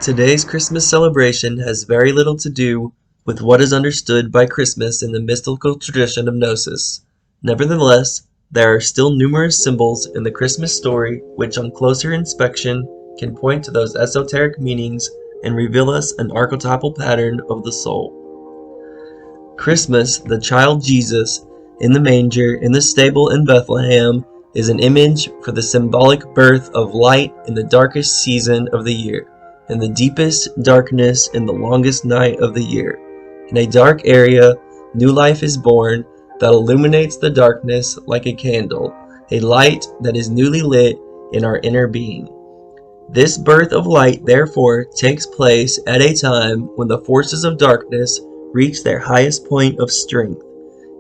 Today's Christmas celebration has very little to do with what is understood by Christmas in the mystical tradition of gnosis. Nevertheless, there are still numerous symbols in the Christmas story which on closer inspection can point to those esoteric meanings and reveal us an archetypal pattern of the soul. Christmas, the child Jesus, in the manger in the stable in Bethlehem, is an image for the symbolic birth of light in the darkest season of the year, in the deepest darkness in the longest night of the year. In a dark area, new life is born that illuminates the darkness like a candle, a light that is newly lit in our inner being. This birth of light, therefore, takes place at a time when the forces of darkness reach their highest point of strength.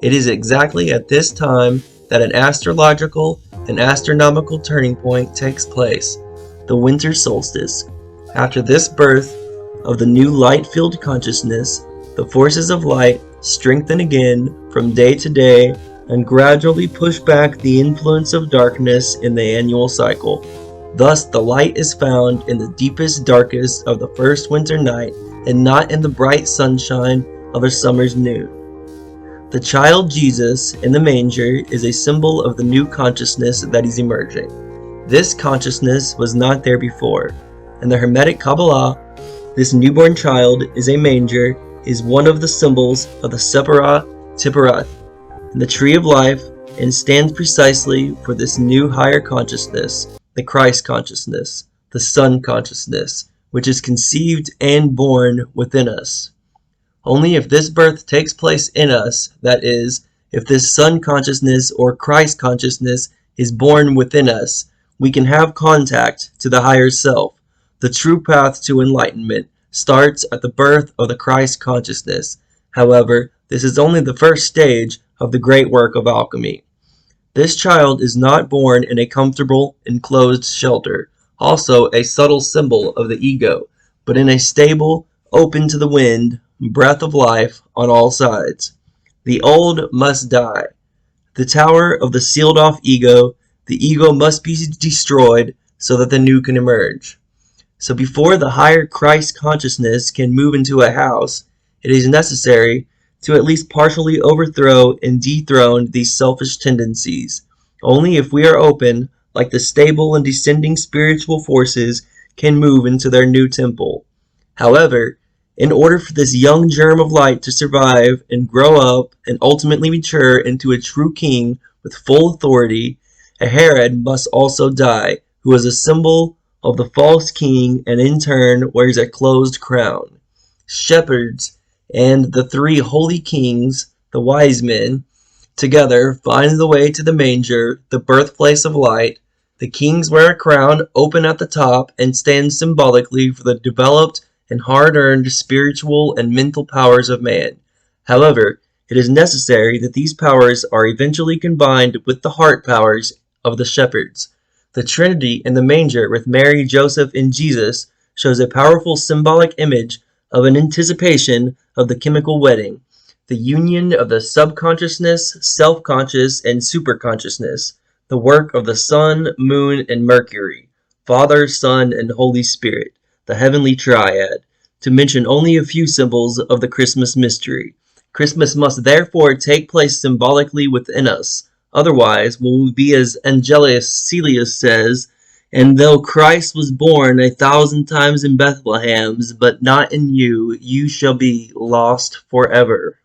It is exactly at this time that an astrological and astronomical turning point takes place, the winter solstice. After this birth of the new light-filled consciousness, the forces of light strengthen again from day to day and gradually push back the influence of darkness in the annual cycle. Thus, the light is found in the deepest, darkest of the first winter night and not in the bright sunshine of a summer's noon. The child Jesus in the manger is a symbol of the new consciousness that is emerging. This consciousness was not there before. In the Hermetic Kabbalah, this newborn child is a manger, is one of the symbols of the Sephirah Tipperath in the tree of life, and stands precisely for this new higher consciousness, the Christ consciousness, the Son consciousness, which is conceived and born within us. Only if this birth takes place in us, that is, if this Son consciousness or Christ consciousness is born within us, we can have contact to the higher self. The true path to enlightenment starts at the birth of the Christ consciousness. However, this is only the first stage of the great work of alchemy. This child is not born in a comfortable, enclosed shelter, also a subtle symbol of the ego, but in a stable, open to the wind, breath of life on all sides. The old must die. The tower of the sealed-off ego, the ego must be destroyed so that the new can emerge. So before the higher Christ consciousness can move into a house, it is necessary to at least partially overthrow and dethrone these selfish tendencies. Only if we are open, like the stable and descending spiritual forces can move into their new temple. However, in order for this young germ of light to survive and grow up and ultimately mature into a true king with full authority, a Herod must also die, who was a symbol of the false king and in turn wears a closed crown. Shepherds and the three holy kings, the wise men, together find the way to the manger, the birthplace of light. The kings wear a crown open at the top and stand symbolically for the developed and hard-earned spiritual and mental powers of man. However, it is necessary that these powers are eventually combined with the heart powers of the shepherds. The Trinity in the manger with Mary, Joseph, and Jesus shows a powerful symbolic image of an anticipation of the chemical wedding, the union of the subconsciousness, self-conscious, and superconsciousness, the work of the sun, moon, and Mercury, Father, Son, and Holy Spirit, the heavenly triad, to mention only a few symbols of the Christmas mystery. Christmas must therefore take place symbolically within us. Otherwise, will we be as Angelus Celius says, and though Christ was born 1,000 times in Bethlehems, but not in you, you shall be lost forever.